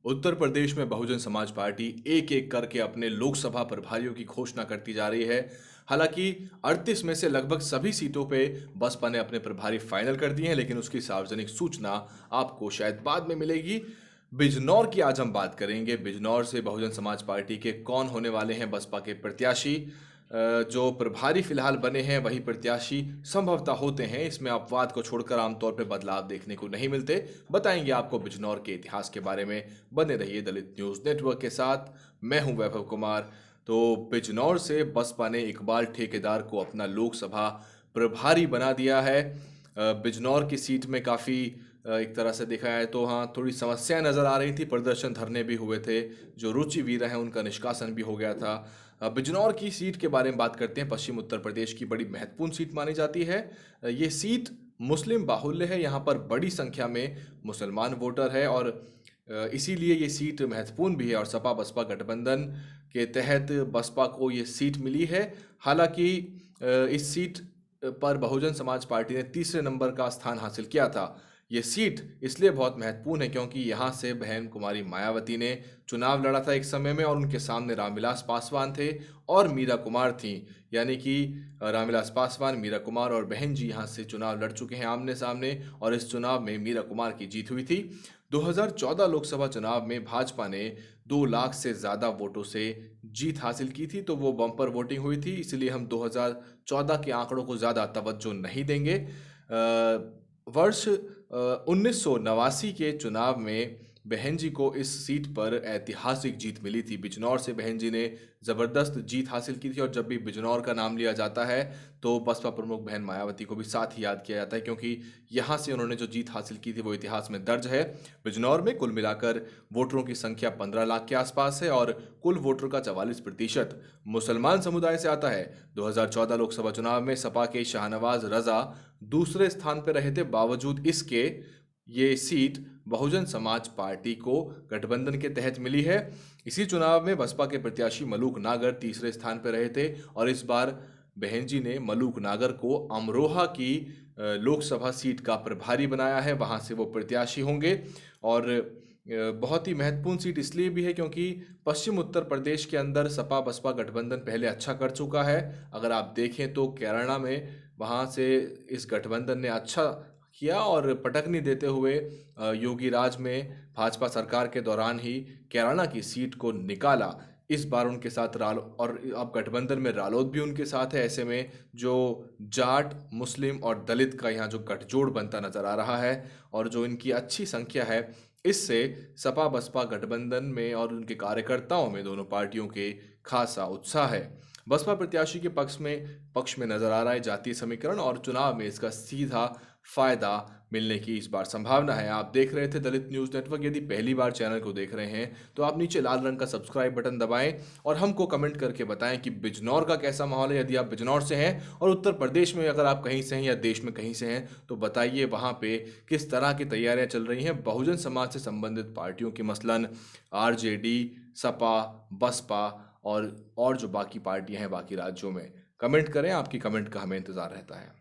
उत्तर प्रदेश में बहुजन समाज पार्टी एक एक करके अपने लोकसभा प्रभारियों की घोषणा करती जा रही है। हालांकि 38 में से लगभग सभी सीटों पे बसपा ने अपने प्रभारी फाइनल कर दिए हैं, लेकिन उसकी सार्वजनिक सूचना आपको शायद बाद में मिलेगी। बिजनौर की आज हम बात करेंगे। बिजनौर से बहुजन समाज पार्टी के कौन होने वाले हैं बसपा के प्रत्याशी। जो प्रभारी फिलहाल बने हैं वही प्रत्याशी संभवतः होते हैं। इसमें अपवाद को छोड़कर आमतौर पर बदलाव देखने को नहीं मिलते। बताएंगे आपको बिजनौर के इतिहास के बारे में। बने रहिए दलित न्यूज़ नेटवर्क के साथ। मैं हूं वैभव कुमार। तो बिजनौर से बसपा ने इकबाल ठेकेदार को अपना लोकसभा प्रभारी बना दिया है। बिजनौर की सीट में काफ़ी एक तरह से देखा जाए तो हाँ, थोड़ी समस्याएं नज़र आ रही थी। प्रदर्शन धरने भी हुए थे। जो रुचिवीर हैं उनका निष्कासन भी हो गया था। बिजनौर की सीट के बारे में बात करते हैं। पश्चिम उत्तर प्रदेश की बड़ी महत्वपूर्ण सीट मानी जाती है। ये सीट मुस्लिम बाहुल्य है। यहाँ पर बड़ी संख्या में मुसलमान वोटर है और इसीलिए ये सीट महत्वपूर्ण भी है और सपा बसपा गठबंधन के तहत बसपा को ये सीट मिली है। हालांकि इस सीट पर बहुजन समाज पार्टी ने तीसरे नंबर का स्थान हासिल किया था। ये सीट इसलिए बहुत महत्वपूर्ण है क्योंकि यहाँ से बहन कुमारी मायावती ने चुनाव लड़ा था एक समय में और उनके सामने रामविलास पासवान थे और मीरा कुमार थीं। यानी कि रामविलास पासवान, मीरा कुमार और बहन जी यहाँ से चुनाव लड़ चुके हैं आमने सामने और इस चुनाव में मीरा कुमार की जीत हुई थी। 2014 लोकसभा चुनाव में भाजपा ने 2 लाख से ज़्यादा वोटों से जीत हासिल की थी, तो वो बम्पर वोटिंग हुई थी। इसलिए हम 2014 के आंकड़ों को ज़्यादा तवज्जो नहीं देंगे। वर्ष 1989 के चुनाव में बहन जी को इस सीट पर ऐतिहासिक जीत मिली थी। बिजनौर से बहन जी ने ज़बरदस्त जीत हासिल की थी और जब भी बिजनौर का नाम लिया जाता है तो बसपा प्रमुख बहन मायावती को भी साथ ही याद किया जाता है, क्योंकि यहाँ से उन्होंने जो जीत हासिल की थी वो इतिहास में दर्ज है। बिजनौर में कुल मिलाकर वोटरों की संख्या 15 लाख के आसपास है और कुल वोटरों का 44% मुसलमान समुदाय से आता है। 2014 लोकसभा चुनाव में सपा के शाहनवाज रजा दूसरे स्थान पर रहे थे। बावजूद इसके ये सीट बहुजन समाज पार्टी को गठबंधन के तहत मिली है। इसी चुनाव में बसपा के प्रत्याशी मलूक नागर तीसरे स्थान पर रहे थे और इस बार बहन जी ने मलूक नागर को अमरोहा की लोकसभा सीट का प्रभारी बनाया है। वहां से वो प्रत्याशी होंगे और बहुत ही महत्वपूर्ण सीट इसलिए भी है क्योंकि पश्चिम उत्तर प्रदेश के अंदर सपा बसपा गठबंधन पहले अच्छा कर चुका है। अगर आप देखें तो कैराना में वहाँ से इस गठबंधन ने अच्छा किया और पटकनी देते हुए योगी राज में भाजपा सरकार के दौरान ही कैराना की सीट को निकाला। इस बार उनके साथ रालो और अब गठबंधन में रालोद भी उनके साथ है। ऐसे में जो जाट, मुस्लिम और दलित का यहाँ जो गठजोड़ बनता नजर आ रहा है और जो इनकी अच्छी संख्या है, इससे सपा बसपा गठबंधन में और उनके कार्यकर्ताओं में दोनों पार्टियों के खासा उत्साह है। बसपा प्रत्याशी के पक्ष में नजर आ रहा है जातीय समीकरण और चुनाव में इसका सीधा फायदा मिलने की इस बार संभावना है। आप देख रहे थे दलित न्यूज़ नेटवर्क। यदि पहली बार चैनल को देख रहे हैं तो आप नीचे लाल रंग का सब्सक्राइब बटन दबाएं और हमको कमेंट करके बताएं कि बिजनौर का कैसा माहौल है। यदि आप बिजनौर से हैं और उत्तर प्रदेश में अगर आप कहीं से हैं या देश में कहीं से हैं तो बताइए वहाँ पे किस तरह की तैयारियां चल रही हैं बहुजन समाज से संबंधित पार्टियों की, मसलन आरजेडी, सपा, बसपा और जो बाकी पार्टियां हैं बाकी राज्यों में। कमेंट करें, आपकी कमेंट का हमें इंतज़ार रहता है।